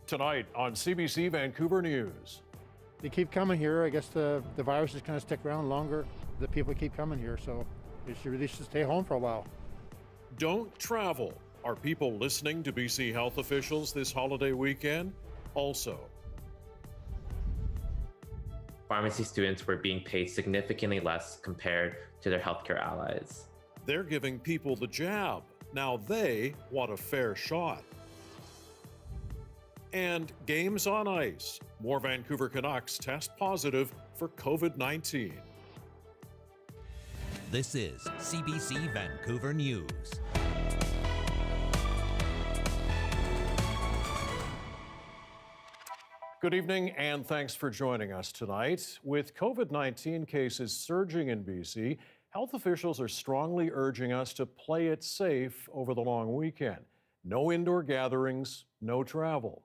Tonight on CBC Vancouver News. They keep coming here. I guess the virus is going to stick around longer. The people keep coming here, so they should really stay home for a while. Don't travel. Are people listening to BC health officials this holiday weekend? Also, pharmacy students were being paid significantly less compared to their healthcare allies. they're giving people the jab. Now they want a fair shot. And games on ice. More Vancouver Canucks test positive for COVID-19. This is CBC Vancouver News. Good evening and thanks for joining us tonight. With COVID-19 cases surging in BC, health officials are strongly urging us to play it safe over the long weekend. No indoor gatherings, no travel.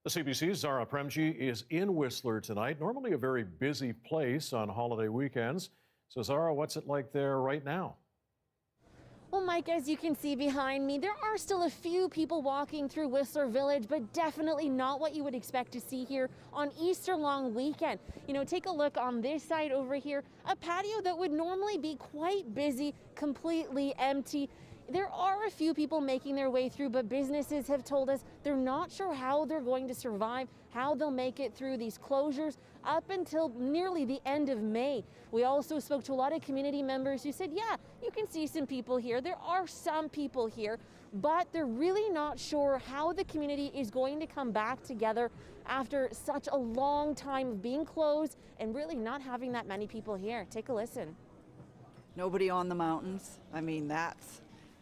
The CBC's Zara Premji is in Whistler tonight, normally a very busy place on holiday weekends. So Zara, what's it like there right now? Well, Mike, as you can see behind me, there are still a few people walking through Whistler Village, but definitely not what you would expect to see here on Easter long weekend. You know, take a look on this side over here, a patio that would normally be quite busy, completely empty. There are a few people making their way through, but businesses have told us they're not sure how they're going to survive, how they'll make it through these closures up until nearly the end of May. We also spoke to a lot of community members who said, yeah, you can see some people here. There are some people here, but they're really not sure how the community is going to come back together after such a long time of being closed and really not having that many people here. Take a listen. Nobody on the mountains. I mean, that's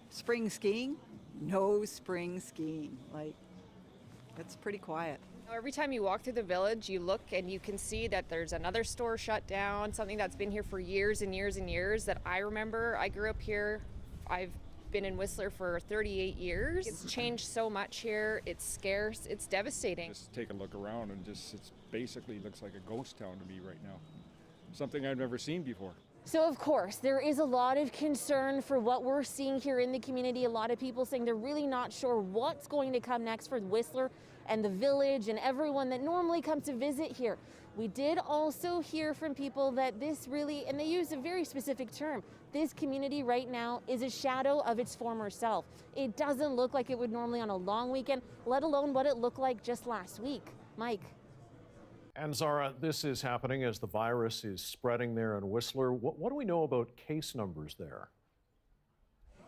spring skiing, no spring skiing. Like, it's pretty quiet. Every time you walk through the village, you look and you can see that there's another store shut down, something that's been here for years and years and years that I remember. I grew up here. I've been in Whistler for 38 years. It's changed so much here. It's scarce. It's devastating. Just take a look around and it's basically looks like a ghost town to me right now. Something I've never seen before. So of course, there is a lot of concern for what we're seeing here in the community. A lot of people saying they're really not sure what's going to come next for Whistler and the village and everyone that normally comes to visit here. We did also hear from people that this really, and they use a very specific term, this community right now is a shadow of its former self. It doesn't look like it would normally on a long weekend, let alone what it looked like just last week. Mike. And Zara, this is happening as the virus is spreading there in Whistler. What do we know about case numbers there?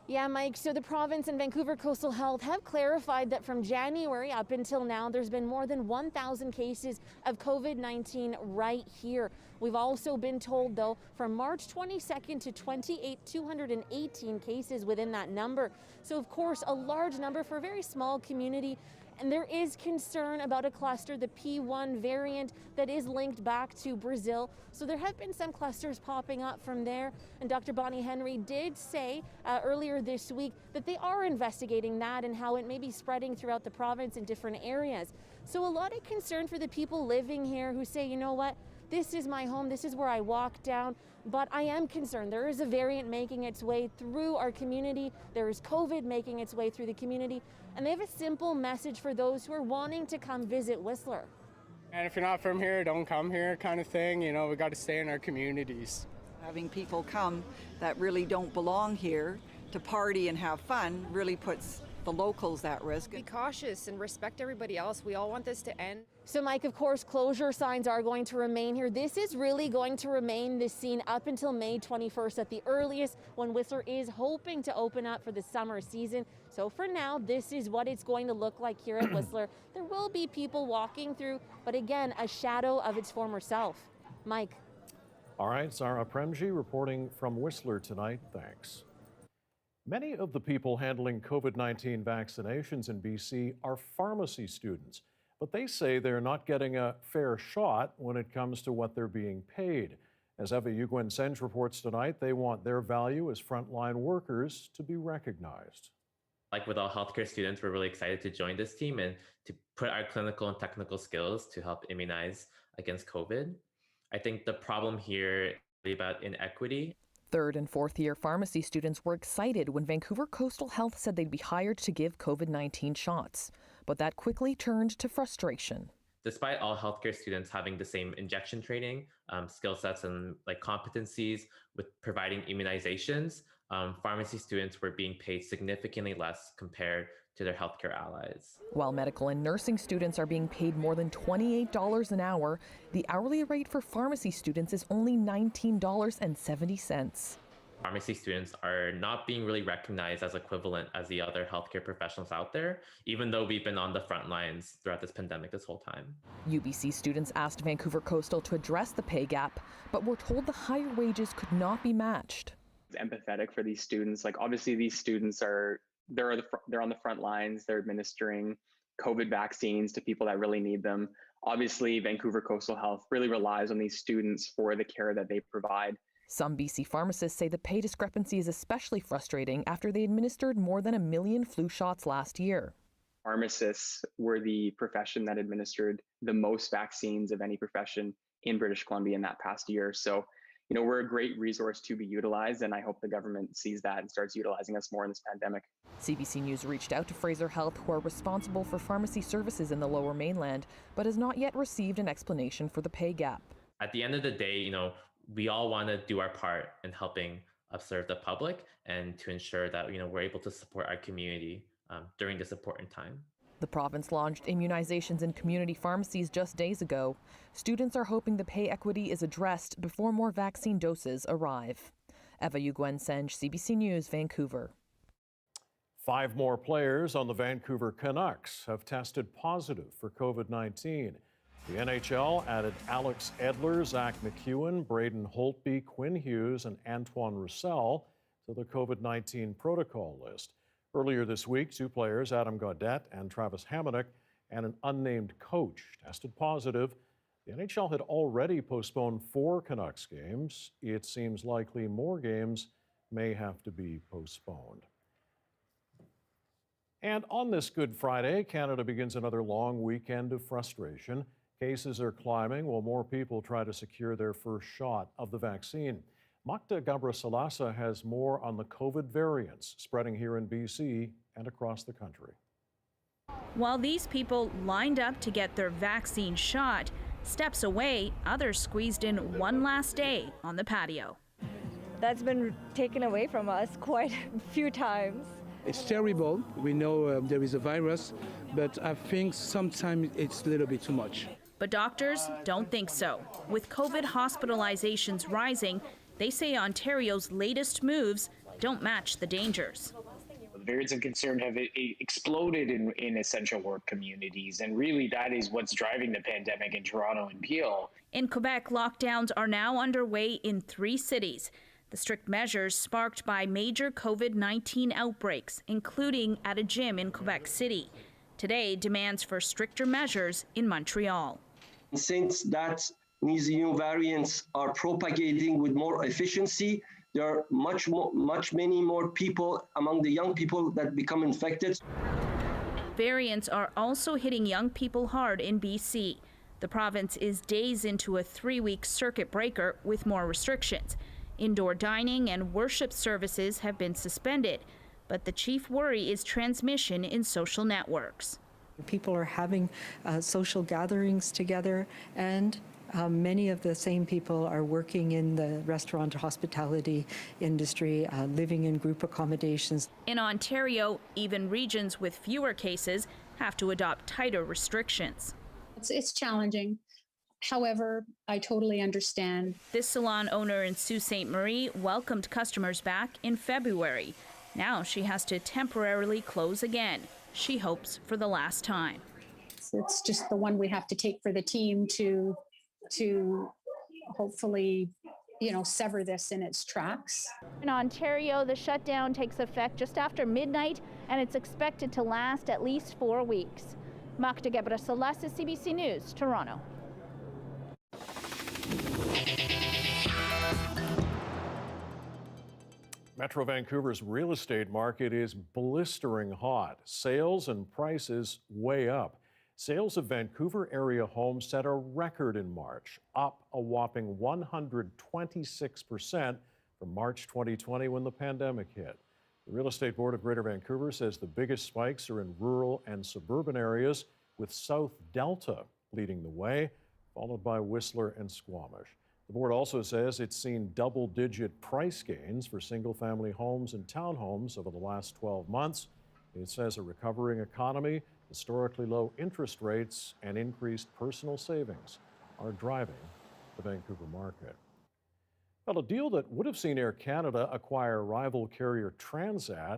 Yeah, Mike, so the province and Vancouver Coastal Health have clarified that from January up until now, there's been more than 1,000 cases of COVID-19 right here. We've also been told, though, from March 22nd to 28, 218 cases within that number. So, of course, a large number for a very small community. And there is concern about a cluster, the P1 variant, that is linked back to Brazil. So there have been some clusters popping up from there. And Dr. Bonnie Henry did say earlier this week that they are investigating that and how it may be spreading throughout the province in different areas. So a lot of concern for the people living here who say, you know what, this is my home, this is where I walk down. But I am concerned. There is a variant making its way through our community. There is COVID making its way through the community. And they have a simple message for those who are wanting to come visit Whistler. And if you're not from here, don't come here kind of thing. You know, we got to stay in our communities. Having people come that really don't belong here to party and have fun really puts the locals at risk. Be cautious and respect everybody else. We all want this to end. So, Mike, of course, closure signs are going to remain here. This is really going to remain this scene up until May 21st at the earliest, when Whistler is hoping to open up for the summer season. So for now, this is what it's going to look like here at Whistler. There will be people walking through, but again, a shadow of its former self. Mike. All right, Zara Premji reporting from Whistler tonight. Thanks. Many of the people handling COVID-19 vaccinations in BC are pharmacy students, but they say they're not getting a fair shot when it comes to what they're being paid. As Eva Yuguen-Senge reports tonight, they want their value as frontline workers to be recognized. Like with all healthcare students, we're really excited to join this team and to put our clinical and technical skills to help immunize against COVID. I think the problem here is about inequity. Third and fourth year pharmacy students were excited when Vancouver Coastal Health said they'd be hired to give COVID-19 shots. but that quickly turned to frustration. Despite all healthcare students having the same injection training, skill sets, and competencies with providing immunizations, pharmacy students were being paid significantly less compared to their healthcare allies. While medical and nursing students are being paid more than $28 an hour, the hourly rate for pharmacy students is only $19.70. Pharmacy students are not being really recognized as equivalent as the other healthcare professionals out there, even though we've been on the front lines throughout this pandemic this whole time. UBC students asked Vancouver Coastal to address the pay gap, but were told the higher wages could not be matched. Empathetic for these students. Obviously these students they're on the front lines. They're administering COVID vaccines to people that really need them. Obviously, Vancouver Coastal Health really relies on these students for the care that they provide. Some BC pharmacists say the pay discrepancy is especially frustrating after they administered more than 1 million flu shots last year. Pharmacists were the profession that administered the most vaccines of any profession in British Columbia in that past year. So, we're a great resource to be utilized, and I hope the government sees that and starts utilizing us more in this pandemic. CBC News reached out to Fraser Health, who are responsible for pharmacy services in the Lower Mainland, but has not yet received an explanation for the pay gap. At the end of the day, we all want to do our part in helping serve the public and to ensure that we're able to support our community during this important time. The province launched immunizations in community pharmacies just days ago. Students are hoping the pay equity is addressed before more vaccine doses arrive. Eva Yuguen-Senge, CBC News, Vancouver. 5 more players on the Vancouver Canucks have tested positive for COVID-19. The NHL added Alex Edler, Zach McEwen, Braden Holtby, Quinn Hughes, and Antoine Roussel to the COVID-19 protocol list. Earlier this week, 2 players, Adam Gaudette and Travis Hamonic, and an unnamed coach tested positive. The NHL had already postponed 4 Canucks games. It seems likely more games may have to be postponed. And on this Good Friday, Canada begins another long weekend of frustration. Cases are climbing while more people try to secure their first shot of the vaccine. Makta Gabrasalasa has more on the COVID variants spreading here in BC and across the country. While these people lined up to get their vaccine shot, steps away, others squeezed in one last day on the patio. That's been taken away from us quite a few times. It's terrible. We know there is a virus, but I think sometimes it's a little bit too much. But doctors don't think so. With COVID hospitalizations rising, they say Ontario's latest moves don't match the dangers. The variants of concern have exploded in essential work communities, and really that is what's driving the pandemic in Toronto and Peel. In Quebec, lockdowns are now underway in 3 cities. The strict measures sparked by major COVID-19 outbreaks, including at a gym in Quebec City. Today, demands for stricter measures in Montreal. Since that these new variants are propagating with more efficiency, there are many more people among the young people that become infected. Variants are also hitting young people hard in BC. The province is days into a 3-week circuit breaker with more restrictions. Indoor dining and worship services have been suspended, but the chief worry is transmission in social networks. People are having social gatherings together, and many of the same people are working in the restaurant or hospitality industry, living in group accommodations. In Ontario, even regions with fewer cases have to adopt tighter restrictions. It's challenging. However, I totally understand. This salon owner in Sault Ste. Marie welcomed customers back in February. Now she has to temporarily close again. She hopes for the last time. It's just the one we have to take for the team to hopefully, sever this in its tracks. In Ontario, the shutdown takes effect just after midnight, and it's expected to last at least 4 weeks. Makta Gabrasalasa, CBC News, Toronto. Metro Vancouver's real estate market is blistering hot. Sales and prices way up. Sales of Vancouver area homes set a record in March, up a whopping 126% from March 2020 when the pandemic hit. The Real Estate Board of Greater Vancouver says the biggest spikes are in rural and suburban areas, with South Delta leading the way, followed by Whistler and Squamish. The board also says it's seen double-digit price gains for single-family homes and townhomes over the last 12 months. It says a recovering economy, historically low interest rates, and increased personal savings are driving the Vancouver market. Well, a deal that would have seen Air Canada acquire rival carrier Transat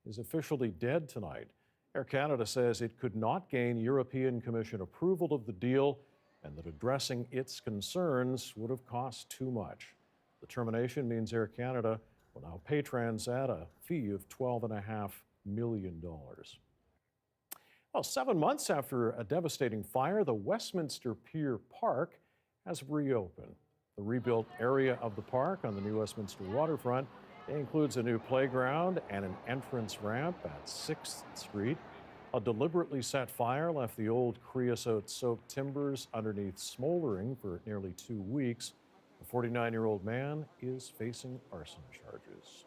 is officially dead tonight. Air Canada says it could not gain European Commission approval of the deal and that addressing its concerns would have cost too much. The termination means Air Canada will now pay Transat a fee of $12.5 million. Well, 7 months after a devastating fire, the Westminster Pier Park has reopened. The rebuilt area of the park on the new Westminster waterfront includes a new playground and an entrance ramp at 6th Street. A deliberately set fire left the old creosote-soaked timbers underneath smoldering for nearly 2 weeks. The 49-year-old man is facing arson charges.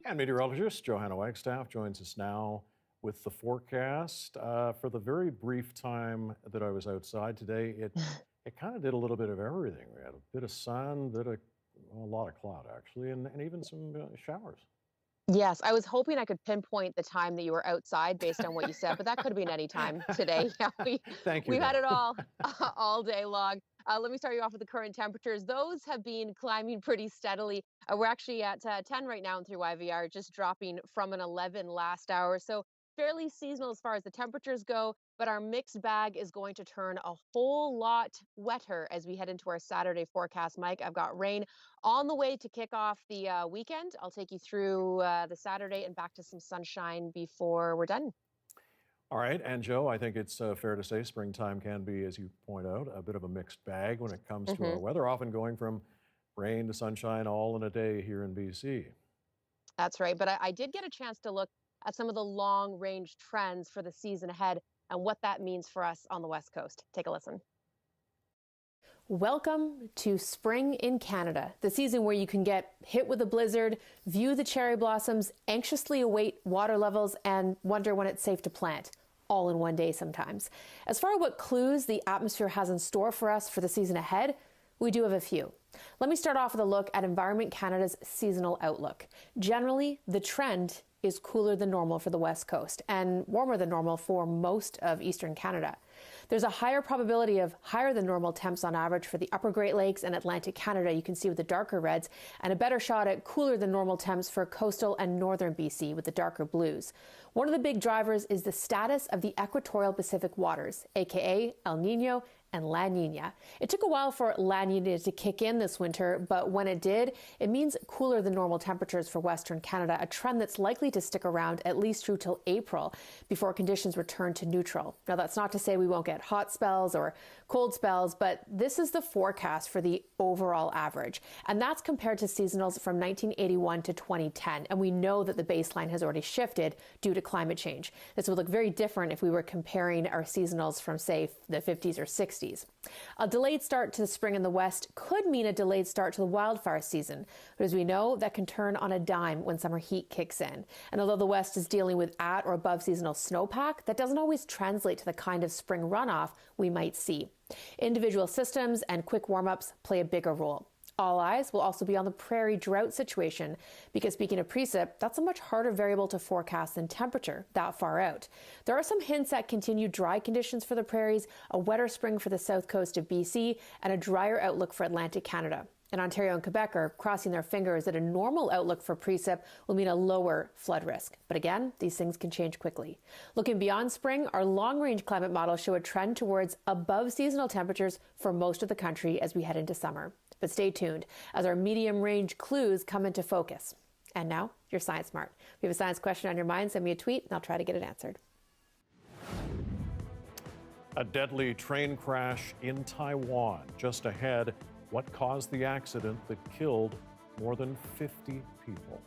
And meteorologist Johanna Wagstaffe joins us now with the forecast. For the very brief time that I was outside today, it kind of did a little bit of everything. We had a bit of sun, a lot of cloud actually, and even some showers. Yes, I was hoping I could pinpoint the time that you were outside based on what you said, but that could have been any time today. Yeah, Thank you. We've had it all day long. Let me start you off with the current temperatures. Those have been climbing pretty steadily. We're actually at 10 right now through YVR, just dropping from an 11 last hour. So fairly seasonal as far as the temperatures go, but our mixed bag is going to turn a whole lot wetter as we head into our Saturday forecast. Mike, I've got rain on the way to kick off the weekend. I'll take you through the Saturday and back to some sunshine before we're done. All right, and Joe, I think it's fair to say springtime can be, as you point out, a bit of a mixed bag when it comes to our weather, often going from rain to sunshine all in a day here in BC. That's right, but I did get a chance to look at some of the long-range trends for the season ahead and what that means for us on the West Coast. Take a listen. Welcome to spring in Canada, the season where you can get hit with a blizzard, view the cherry blossoms, anxiously await water levels, and wonder when it's safe to plant, all in one day sometimes. As far as what clues the atmosphere has in store for us for the season ahead, we do have a few. Let me start off with a look at Environment Canada's seasonal outlook. Generally, the trend is cooler than normal for the West Coast and warmer than normal for most of Eastern Canada. There's a higher probability of higher than normal temps on average for the Upper Great Lakes and Atlantic Canada, you can see with the darker reds, and a better shot at cooler than normal temps for coastal and northern BC with the darker blues. One of the big drivers is the status of the equatorial Pacific waters, aka El Nino and La Nina. It took a while for La Nina to kick in this winter, but when it did, it means cooler than normal temperatures for Western Canada, a trend that's likely to stick around at least through till April before conditions return to neutral. Now, that's not to say we won't get hot spells or cold spells, but this is the forecast for the overall average. And that's compared to seasonals from 1981 to 2010. And we know that the baseline has already shifted due to climate change. This would look very different if we were comparing our seasonals from, say, the 50s or 60s. A delayed start to the spring in the West could mean a delayed start to the wildfire season. But as we know, that can turn on a dime when summer heat kicks in. And although the West is dealing with at or above seasonal snowpack, that doesn't always translate to the kind of spring runoff we might see. Individual systems and quick warm-ups play a bigger role. All eyes will also be on the prairie drought situation because, speaking of precip, that's a much harder variable to forecast than temperature that far out. There are some hints at continued dry conditions for the prairies, a wetter spring for the south coast of BC, and a drier outlook for Atlantic Canada. And Ontario and Quebec are crossing their fingers that a normal outlook for precip will mean a lower flood risk. But again, these things can change quickly. Looking beyond spring, our long-range climate models show a trend towards above seasonal temperatures for most of the country as we head into summer. But stay tuned as our medium-range clues come into focus. And now, your Science Smart. If you have a science question on your mind, send me a tweet and I'll try to get it answered. A deadly train crash in Taiwan. Just ahead, what caused the accident that killed more than 50 people?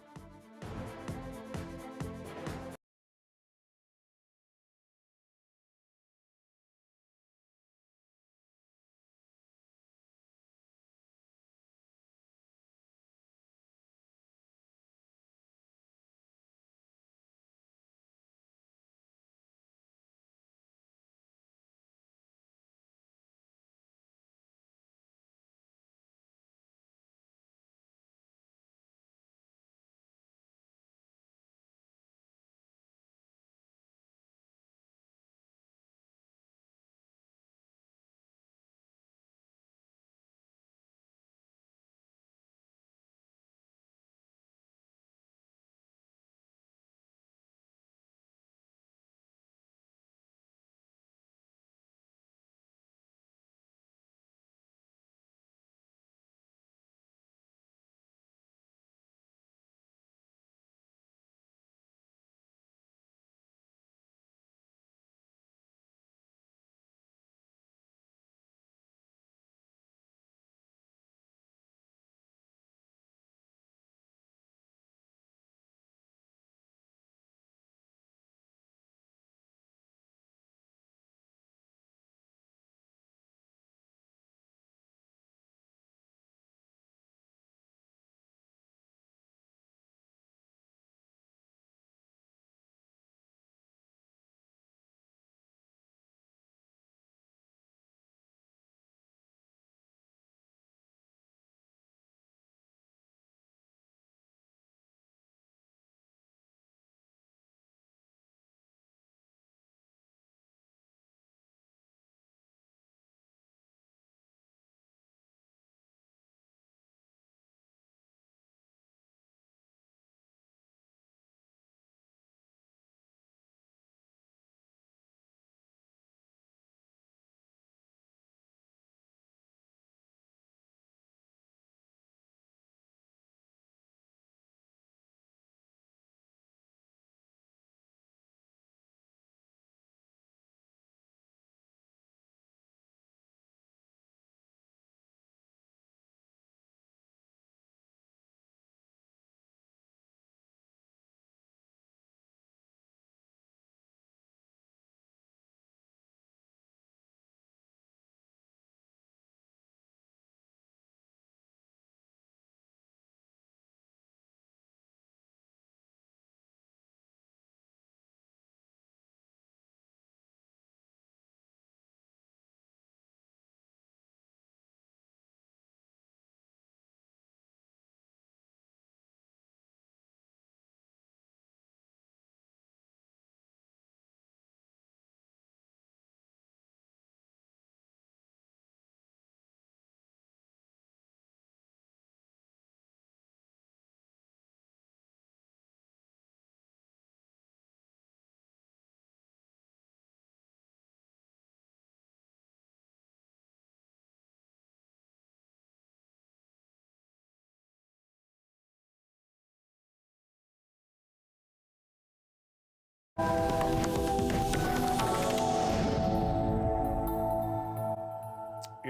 It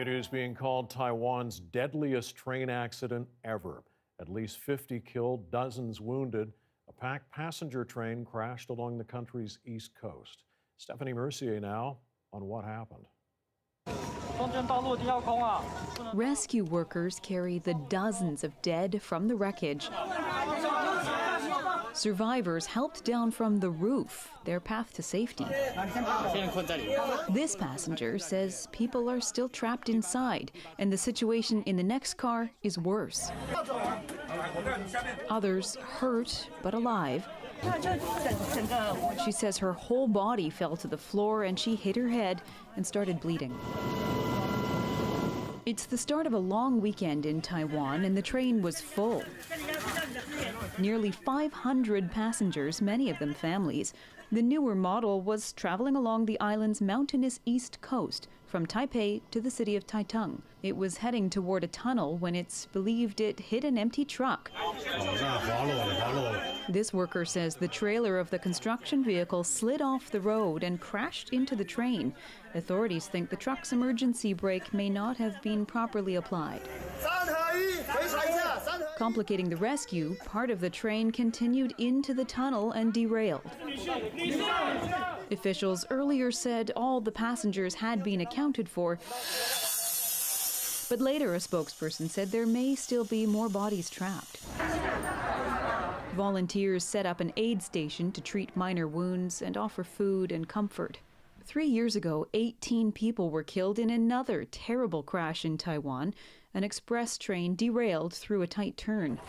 is being called Taiwan's deadliest train accident ever. At least 50 killed, dozens wounded. A packed passenger train crashed along the country's east coast. Stephanie Mercier now on what happened. Rescue workers carry the dozens of dead from the wreckage. Survivors helped down from the roof, their path to safety. This passenger says people are still trapped inside, and the situation in the next car is worse. Others hurt but alive. She says her whole body fell to the floor and she hit her head and started bleeding. It's the start of a long weekend in Taiwan, and the train was full. Nearly 500 passengers, many of them families. The newer model was traveling along the island's mountainous east coast, from Taipei to the city of Taitung. It was heading toward a tunnel when it's believed it hit an empty truck. This worker says the trailer of the construction vehicle slid off the road and crashed into the train. Authorities think the truck's emergency brake may not have been properly applied. Complicating the rescue, part of the train continued into the tunnel and derailed. Officials earlier said all the passengers had been accounted for, but later a spokesperson said there may still be more bodies trapped. Volunteers set up an aid station to treat minor wounds and offer food and comfort. 3 years ago, 18 people were killed in another terrible crash in Taiwan. An express train derailed through a tight turn.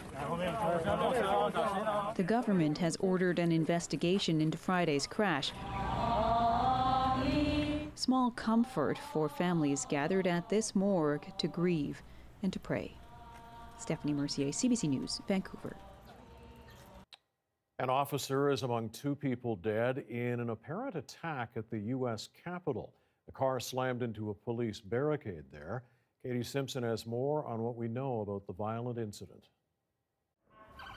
The government has ordered an investigation into Friday's crash. Small comfort for families gathered at this morgue to grieve and to pray. Stephanie Mercier, CBC News, Vancouver. An officer is among 2 people dead in an apparent attack at the U.S. Capitol. The car slammed into a police barricade there. Katie Simpson has more on what we know about the violent incident.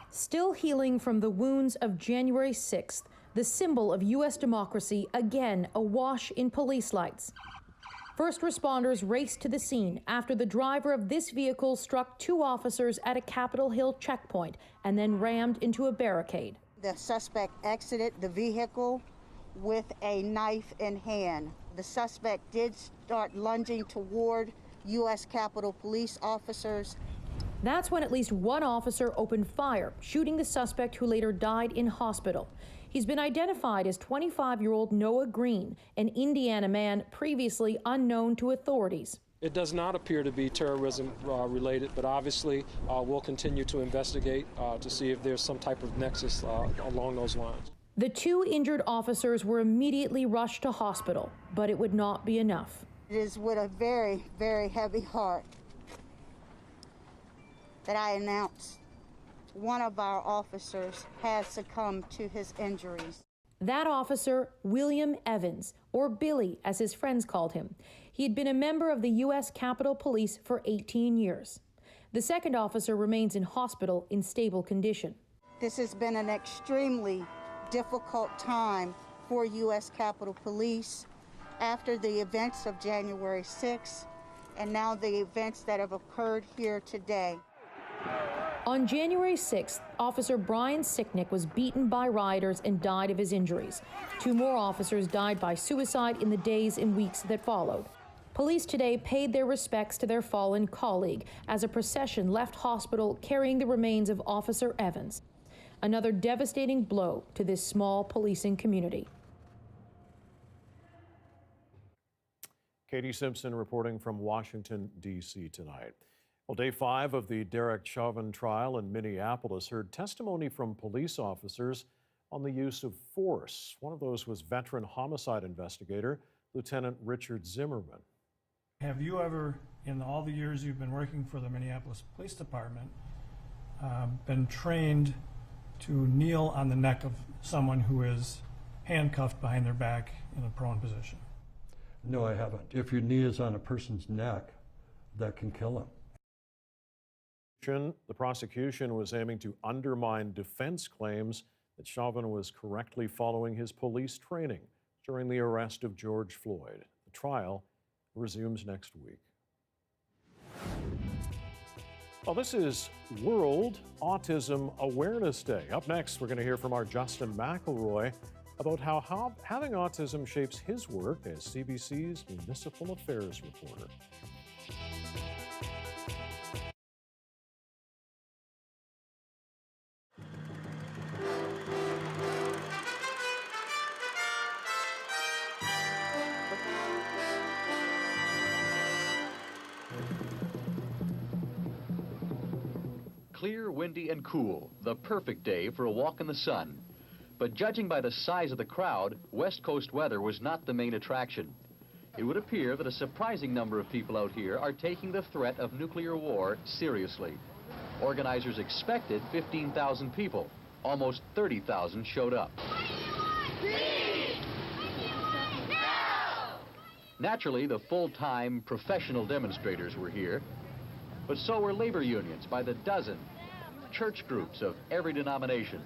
Still healing from the wounds of January 6th, the symbol of U.S. democracy again awash in police lights. First responders raced to the scene after the driver of this vehicle struck 2 officers at a Capitol Hill checkpoint and then rammed into a barricade. The suspect exited the vehicle with a knife in hand. The suspect did start lunging toward U.S. Capitol Police officers. That's when at least 1 officer opened fire, shooting the suspect who later died in hospital. He's been identified as 25-year-old Noah Green, an Indiana man previously unknown to authorities. It does not appear to be terrorism related, but obviously we'll continue to investigate to see if there's some type of nexus along those lines. The 2 injured officers were immediately rushed to hospital, but it would not be enough. It is with a very, very heavy heart that I announce one of our officers has succumbed to his injuries. That officer, William Evans, or Billy as his friends called him. He had been a member of the U.S. Capitol Police for 18 years. The second officer remains in hospital in stable condition. This has been an extremely difficult time for U.S. Capitol Police after the events of January 6th and now the events that have occurred here today. On January 6th, Officer Brian Sicknick was beaten by rioters and died of his injuries. 2 more officers died by suicide in the days and weeks that followed. Police today paid their respects to their fallen colleague as a procession left hospital carrying the remains of Officer Evans. Another devastating blow to this small policing community. Katie Simpson reporting from Washington, D.C. tonight. Well, day 5 of the Derek Chauvin trial in Minneapolis heard testimony from police officers on the use of force. One of those was veteran homicide investigator Lieutenant Richard Zimmerman. Have you ever, in all the years you've been working for the Minneapolis Police Department, been trained to kneel on the neck of someone who is handcuffed behind their back in a prone position? No, I haven't. If your knee is on a person's neck, that can kill him. The prosecution was aiming to undermine defense claims that Chauvin was correctly following his police training during the arrest of George Floyd. The trial resumes next week. Well, this is World Autism Awareness Day. Up next, we're going to hear from our Justin McElroy about how having autism shapes his work as CBC's Municipal Affairs reporter. Clear, windy, and cool, the perfect day for a walk in the sun. But judging by the size of the crowd, West Coast weather was not the main attraction. It would appear that a surprising number of people out here are taking the threat of nuclear war seriously. Organizers expected 15,000 people. Almost 30,000 showed up. Naturally, the full-time professional demonstrators were here, but so were labor unions by the dozen, church groups of every denomination,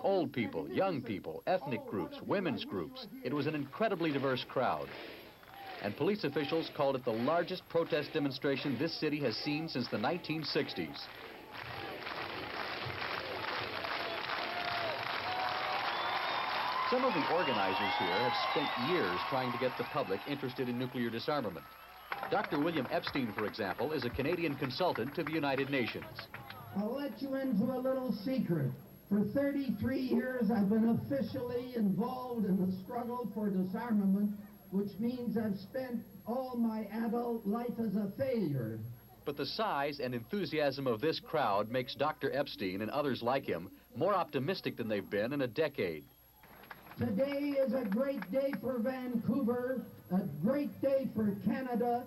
old people, young people, ethnic groups, women's groups. It was an incredibly diverse crowd. And police officials called it the largest protest demonstration this city has seen since the 1960s. Some of the organizers here have spent years trying to get the public interested in nuclear disarmament. Dr. William Epstein, for example, is a Canadian consultant to the United Nations. I'll let you into a little secret. For 33 years, I've been officially involved in the struggle for disarmament, which means I've spent all my adult life as a failure. But the size and enthusiasm of this crowd makes Dr. Epstein and others like him more optimistic than they've been in a decade. Today is a great day for Vancouver, a great day for Canada.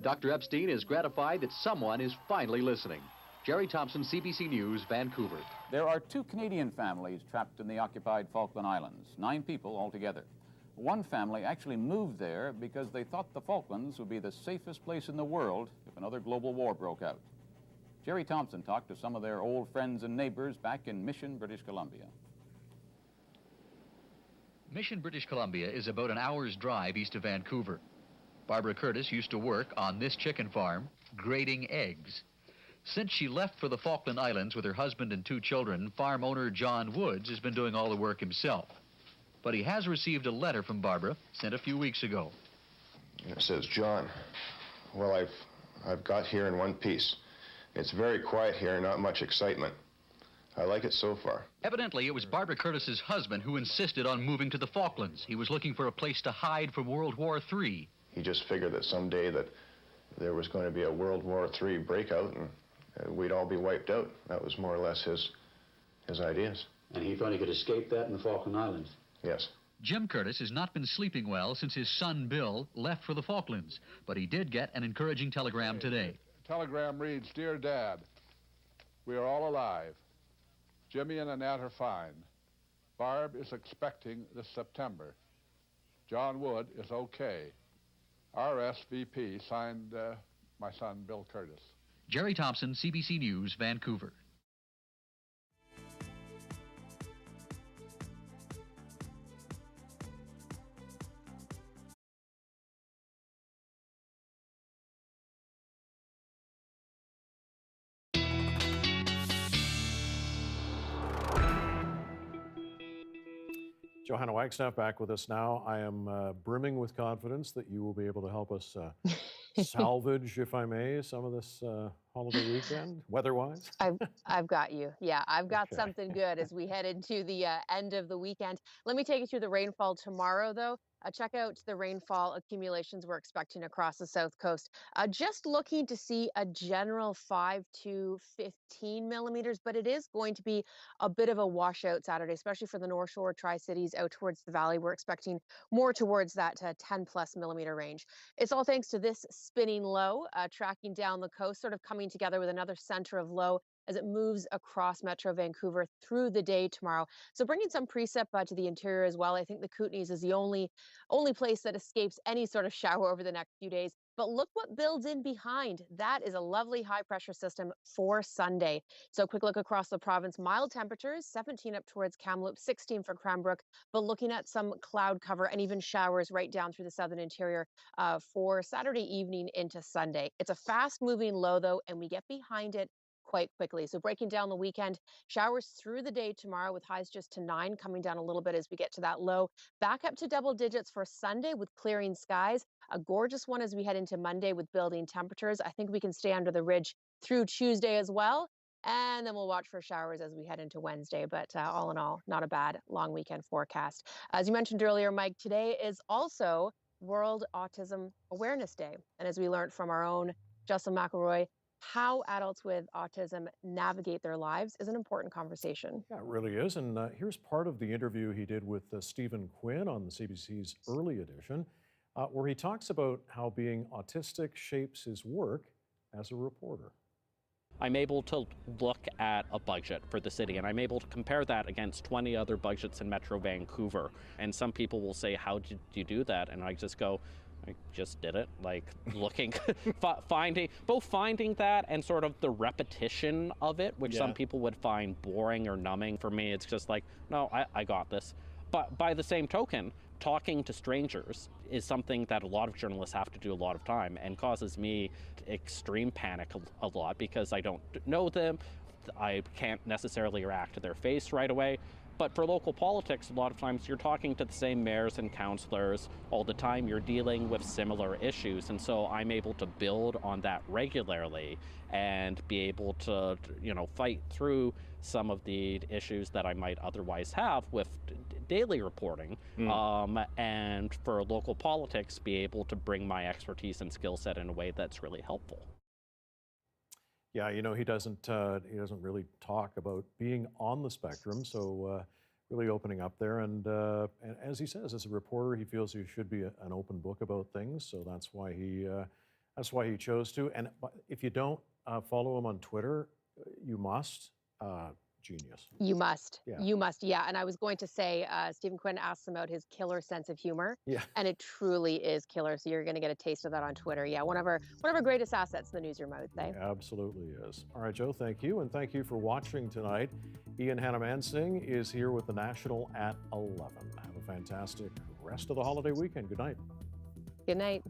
Dr. Epstein is gratified that someone is finally listening. Jerry Thompson, CBC News, Vancouver. There are 2 Canadian families trapped in the occupied Falkland Islands, 9 people altogether. One family actually moved there because they thought the Falklands would be the safest place in the world if another global war broke out. Jerry Thompson talked to some of their old friends and neighbors back in Mission, British Columbia. Mission, British Columbia is about an hour's drive east of Vancouver. Barbara Curtis used to work on this chicken farm, grading eggs. Since she left for the Falkland Islands with her husband and 2 children, farm owner John Woods has been doing all the work himself. But he has received a letter from Barbara sent a few weeks ago. It says, John, well, I've got here in one piece. It's very quiet here, not much excitement. I like it so far. Evidently, it was Barbara Curtis's husband who insisted on moving to the Falklands. He was looking for a place to hide from World War III. He just figured that someday that there was going to be a World War III breakout and we'd all be wiped out. That was more or less his ideas. And he thought he could escape that in the Falkland Islands? Yes. Jim Curtis has not been sleeping well since his son Bill left for the Falklands, but he did get an encouraging telegram today. The telegram reads, Dear Dad, we are all alive. Jimmy and Annette are fine. Barb is expecting this September. John Wood is okay. RSVP, signed my son, Bill Curtis. Jerry Thompson, CBC News, Vancouver. Johanna Wagstaffe back with us now. I am brimming with confidence that you will be able to help us salvage, if I may, some of this holiday weekend, weather-wise. I've got you. Yeah, I've got something good as we head into the end of the weekend. Let me take you through the rainfall tomorrow, though. Check out the rainfall accumulations we're expecting across the South Coast. Just looking to see a general 5 to 15 millimeters, but it is going to be a bit of a washout Saturday, especially for the North Shore, Tri-Cities out towards the valley. We're expecting more towards that 10 plus millimeter range. It's all thanks to this spinning low tracking down the coast, sort of coming together with another center of low as it moves across Metro Vancouver through the day tomorrow. So bringing some precip to the interior as well. I think the Kootenays is the only place that escapes any sort of shower over the next few days. But look what builds in behind. That is a lovely high pressure system for Sunday. So a quick look across the province, mild temperatures, 17 up towards Kamloops, 16 for Cranbrook, but looking at some cloud cover and even showers right down through the southern interior for Saturday evening into Sunday. It's a fast moving low though, and we get behind it quite quickly. So breaking down the weekend, showers through the day tomorrow with highs just to 9, coming down a little bit as we get to that low. Back up to double digits for Sunday with clearing skies. A gorgeous one as we head into Monday with building temperatures. I think we can stay under the ridge through Tuesday as well. And then we'll watch for showers as we head into Wednesday. But all in all, not a bad long weekend forecast. As you mentioned earlier, Mike, today is also World Autism Awareness Day. And as we learned from our own Justin McElroy, how adults with autism navigate their lives is an important conversation. Yeah, it really is. And here's part of the interview he did with Stephen Quinn on the CBC's Early Edition, where he talks about how being autistic shapes his work as a reporter. I'm able to look at a budget for the city, and I'm able to compare that against 20 other budgets in Metro Vancouver. And some people will say, how did you do that? And I just go, I just did it, like looking, finding that and sort of the repetition of it, which some people would find boring or numbing. For me, it's just like, no, I got this. But by the same token, talking to strangers is something that a lot of journalists have to do a lot of time and causes me extreme panic a lot because I don't know them. I can't necessarily react to their face right away. But for local politics, a lot of times you're talking to the same mayors and councillors all the time. You're dealing with similar issues. And so I'm able to build on that regularly and be able to, fight through some of the issues that I might otherwise have with daily reporting. And for local politics, be able to bring my expertise and skill set in a way that's really helpful. Yeah, he doesn't really talk about being on the spectrum, so really opening up there. And as he says, as a reporter, he feels he should be an open book about things, so that's why he chose to. And if you don't follow him on Twitter, you must. Genius. You must. Yeah. You must. Yeah. And I was going to say, Stephen Quinn asked about his killer sense of humor. Yeah. And it truly is killer. So you're going to get a taste of that on Twitter. Yeah. One of our greatest assets in the newsroom, I would say. It absolutely is. All right, Joe, thank you. And thank you for watching tonight. Ian Hannamansing is here with the National at 11. Have a fantastic rest of the holiday weekend. Good night. Good night.